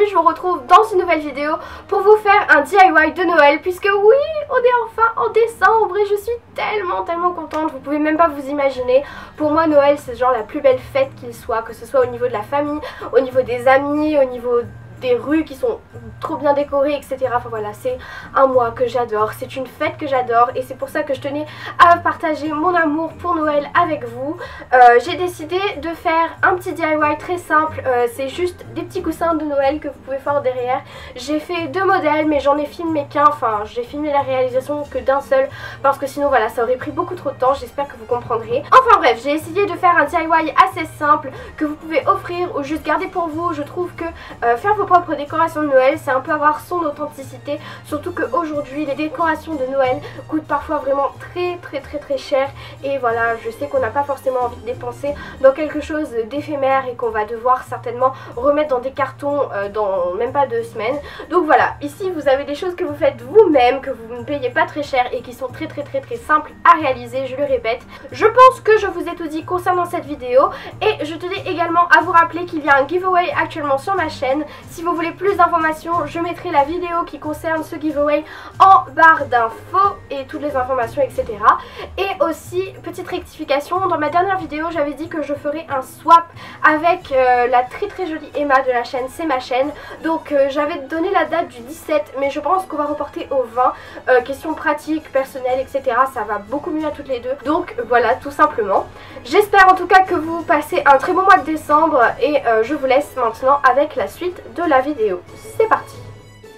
aujourd'hui je vous retrouve dans une nouvelle vidéo pour vous faire un DIY de Noël, puisque oui, on est enfin en décembre et je suis tellement contente, vous pouvez même pas vous imaginer. Pour moi Noël c'est genre la plus belle fête qu'il soit, que ce soit au niveau de la famille, au niveau des amis, au niveau des rues qui sont trop bien décorées, etc. Enfin voilà, c'est un mois que j'adore, c'est une fête que j'adore et c'est pour ça que je tenais à partager mon amour pour Noël avec vous. J'ai décidé de faire un petit DIY très simple, c'est juste des petits coussins de Noël que vous pouvez voir derrière. J'ai fait 2 modèles mais j'en ai filmé qu'un, enfin j'ai filmé la réalisation que d'un seul parce que sinon voilà ça aurait pris beaucoup trop de temps, j'espère que vous comprendrez. Enfin bref, j'ai essayé de faire un DIY assez simple que vous pouvez offrir ou juste garder pour vous. Je trouve que faire vos propres décorations de Noël c'est un peu avoir son authenticité, surtout qu'aujourd'hui les décorations de Noël coûtent parfois vraiment très cher et voilà, je sais qu'on n'a pas forcément envie de dépenser dans quelque chose d'éphémère et qu'on va devoir certainement remettre dans des cartons dans même pas 2 semaines. Donc voilà, ici vous avez des choses que vous faites vous-même, que vous ne payez pas très cher et qui sont très simples à réaliser, je le répète. Je pense que je vous ai tout dit concernant cette vidéo et je tenais également à vous rappeler qu'il y a un giveaway actuellement sur ma chaîne. Si vous voulez plus d'informations, je mettrai la vidéo qui concerne ce giveaway en barre d'infos et toutes les informations, etc. Et aussi, petite rectification, dans ma dernière vidéo j'avais dit que je ferais un swap avec la très jolie Emma de la chaîne C'est ma chaîne. Donc j'avais donné la date du 17 mais je pense qu'on va reporter au 20. Question pratique, personnelle, etc. Ça va beaucoup mieux à toutes les deux. Donc voilà, tout simplement. J'espère en tout cas que vous passez un très bon mois de décembre et je vous laisse maintenant avec la suite de la vidéo. C'est parti!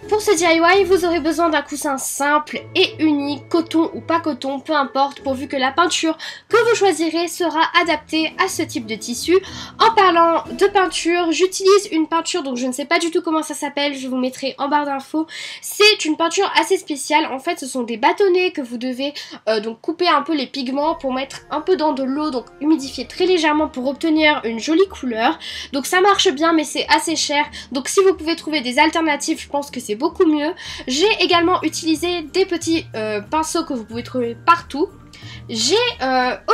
Pour ce DIY, vous aurez besoin d'un coussin simple et unique, coton ou pas coton, peu importe, pourvu que la peinture que vous choisirez sera adaptée à ce type de tissu. En parlant de peinture, j'utilise une peinture, donc je ne sais pas du tout comment ça s'appelle, je vous mettrai en barre d'infos. C'est une peinture assez spéciale, en fait ce sont des bâtonnets que vous devez donc couper un peu les pigments pour mettre un peu dans de l'eau, donc humidifier très légèrement pour obtenir une jolie couleur. Donc ça marche bien mais c'est assez cher, donc si vous pouvez trouver des alternatives, je pense que c'est beaucoup mieux. J'ai également utilisé des petits pinceaux que vous pouvez trouver partout. J'ai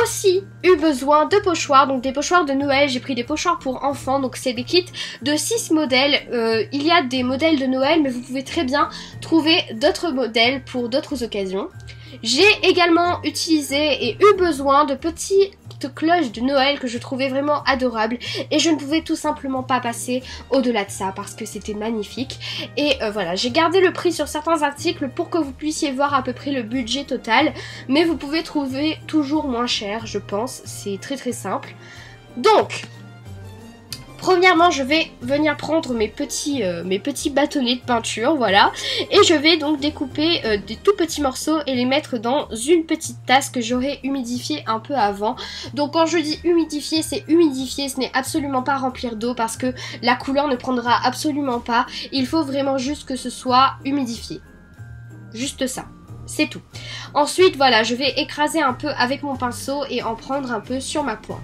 aussi eu besoin de pochoirs, donc des pochoirs de Noël. J'ai pris des pochoirs pour enfants, donc c'est des kits de 6 modèles. Il y a des modèles de Noël mais vous pouvez très bien trouver d'autres modèles pour d'autres occasions. J'ai également utilisé et eu besoin de petites cloches de Noël que je trouvais vraiment adorables et je ne pouvais tout simplement pas passer au-delà de ça parce que c'était magnifique. Et voilà, j'ai gardé le prix sur certains articles pour que vous puissiez voir à peu près le budget total, mais vous pouvez trouver toujours moins cher, je pense. C'est très simple. Donc premièrement, je vais venir prendre mes petits bâtonnets de peinture, voilà. Et je vais donc découper des tout petits morceaux et les mettre dans une petite tasse que j'aurai humidifiée un peu avant. Donc quand je dis humidifier, c'est humidifier, ce n'est absolument pas remplir d'eau parce que la couleur ne prendra absolument pas. Il faut vraiment juste que ce soit humidifié. Juste ça. C'est tout. Ensuite, voilà, je vais écraser un peu avec mon pinceau et en prendre un peu sur ma pointe.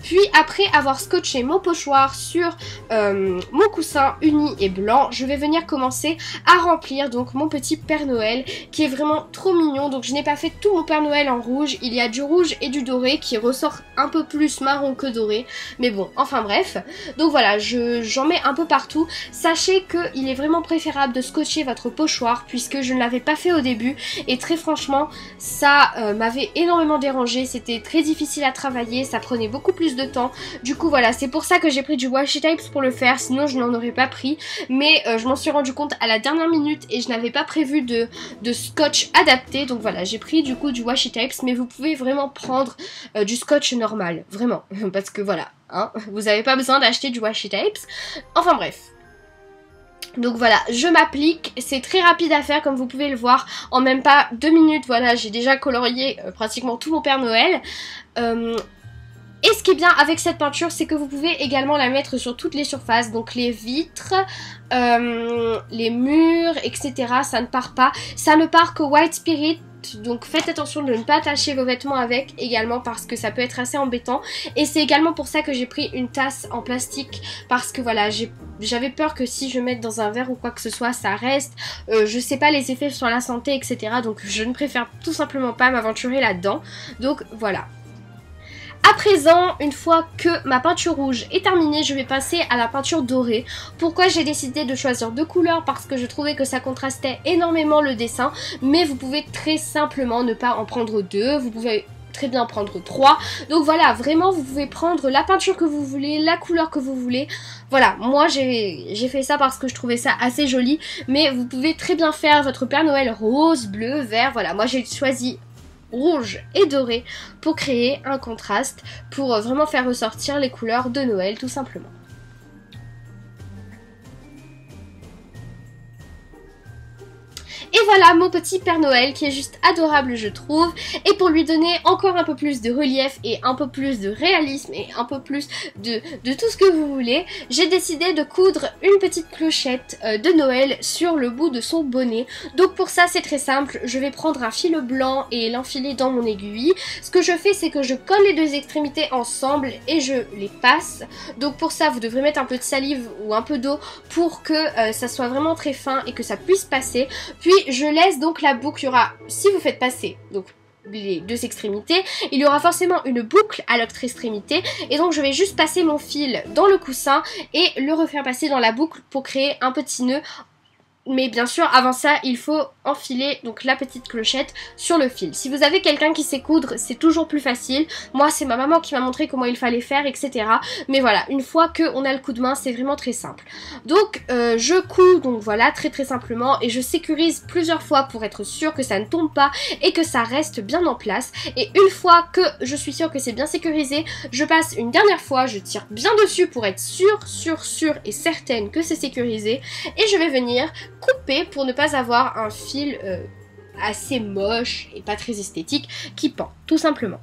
Puis après avoir scotché mon pochoir sur mon coussin uni et blanc, je vais venir commencer à remplir donc mon petit Père Noël qui est vraiment trop mignon. Donc je n'ai pas fait tout mon Père Noël en rouge, il y a du rouge et du doré qui ressort un peu plus marron que doré. Mais bon, enfin bref. Donc voilà, j'en mets un peu partout. Sachez qu'il est vraiment préférable de scotcher votre pochoir puisque je ne l'avais pas fait au début. Et très franchement, ça m'avait énormément dérangé, c'était très difficile à travailler, ça prenait beaucoup plus de temps. Du coup voilà, c'est pour ça que j'ai pris du washi tape pour le faire, sinon je n'en aurais pas pris. Mais je m'en suis rendu compte à la dernière minute et je n'avais pas prévu de scotch adapté. Donc voilà, j'ai pris du coup du washi tape, mais vous pouvez vraiment prendre du scotch normal, vraiment. Parce que voilà, hein, vous n'avez pas besoin d'acheter du washi tape. Enfin bref. Donc voilà, je m'applique, c'est très rapide à faire comme vous pouvez le voir, en même pas 2 minutes, voilà, j'ai déjà colorié pratiquement tout mon Père Noël. Et ce qui est bien avec cette peinture, c'est que vous pouvez également la mettre sur toutes les surfaces, donc les vitres, les murs, etc. Ça ne part pas, ça ne part que White Spirit. Donc faites attention de ne pas attacher vos vêtements avec également parce que ça peut être assez embêtant. Et c'est également pour ça que j'ai pris une tasse en plastique parce que voilà, j'avais peur que si je mette dans un verre ou quoi que ce soit ça reste. Je sais pas les effets sur la santé, etc. Donc je ne préfère tout simplement pas m'aventurer là-dedans. Donc voilà. À présent, une fois que ma peinture rouge est terminée, je vais passer à la peinture dorée. Pourquoi j'ai décidé de choisir 2 couleurs? Parce que je trouvais que ça contrastait énormément le dessin, mais vous pouvez très simplement ne pas en prendre 2, vous pouvez très bien prendre 3. Donc voilà, vraiment vous pouvez prendre la peinture que vous voulez, la couleur que vous voulez. Voilà, moi j'ai fait ça parce que je trouvais ça assez joli, mais vous pouvez très bien faire votre Père Noël rose, bleu, vert. Voilà, moi j'ai choisi rouge et doré pour créer un contraste, pour vraiment faire ressortir les couleurs de Noël tout simplement. Et voilà mon petit Père Noël qui est juste adorable je trouve. Et pour lui donner encore un peu plus de relief et un peu plus de réalisme et un peu plus de tout ce que vous voulez, j'ai décidé de coudre une petite clochette de Noël sur le bout de son bonnet. Donc pour ça c'est très simple, je vais prendre un fil blanc et l'enfiler dans mon aiguille. Ce que je fais c'est que je colle les 2 extrémités ensemble et je les passe. Donc pour ça vous devrez mettre un peu de salive ou un peu d'eau pour que ça soit vraiment très fin et que ça puisse passer. Puis je laisse donc la boucle, il y aura, si vous faites passer donc les 2 extrémités, il y aura forcément une boucle à l'autre extrémité et donc je vais juste passer mon fil dans le coussin et le refaire passer dans la boucle pour créer un petit nœud. Mais bien sûr, avant ça, il faut enfiler donc la petite clochette sur le fil. Si vous avez quelqu'un qui sait coudre, c'est toujours plus facile. Moi, c'est ma maman qui m'a montré comment il fallait faire, etc. Mais voilà, une fois qu'on a le coup de main, c'est vraiment très simple. Donc, je couds, donc voilà, très simplement. Et je sécurise plusieurs fois pour être sûre que ça ne tombe pas et que ça reste bien en place. Et une fois que je suis sûre que c'est bien sécurisé, je passe une dernière fois, je tire bien dessus pour être sûre et certaine que c'est sécurisé. Et je vais venir couper pour ne pas avoir un fil assez moche et pas très esthétique qui pend, tout simplement.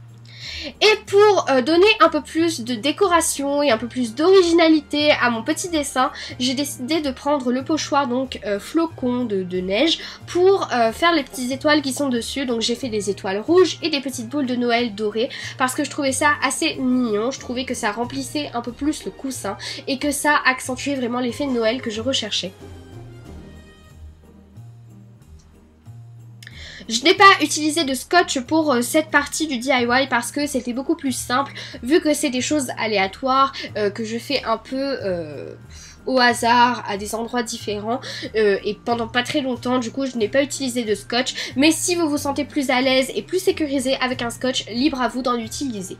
Et pour donner un peu plus de décoration et un peu plus d'originalité à mon petit dessin, j'ai décidé de prendre le pochoir, donc flocon de neige, pour faire les petites étoiles qui sont dessus. Donc j'ai fait des étoiles rouges et des petites boules de Noël dorées parce que je trouvais ça assez mignon. Je trouvais que ça remplissait un peu plus le coussin et que ça accentuait vraiment l'effet de Noël que je recherchais. Je n'ai pas utilisé de scotch pour cette partie du DIY parce que c'était beaucoup plus simple vu que c'est des choses aléatoires que je fais un peu au hasard à des endroits différents et pendant pas très longtemps. Du coup je n'ai pas utilisé de scotch, mais si vous vous sentez plus à l'aise et plus sécurisé avec un scotch, libre à vous d'en utiliser.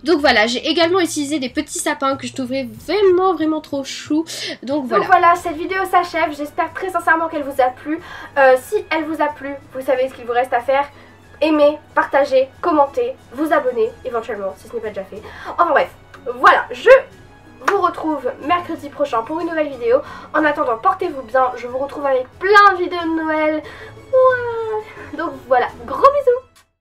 Donc voilà, j'ai également utilisé des petits sapins que je trouvais vraiment trop chou. Donc voilà, cette vidéo s'achève. J'espère très sincèrement qu'elle vous a plu. Si elle vous a plu, vous savez ce qu'il vous reste à faire. Aimer, partager, commenter, vous abonner éventuellement si ce n'est pas déjà fait. Enfin bref, voilà, je vous retrouve mercredi prochain pour une nouvelle vidéo. En attendant, portez-vous bien. Je vous retrouve avec plein de vidéos de Noël. Ouais. Donc voilà, gros bisous.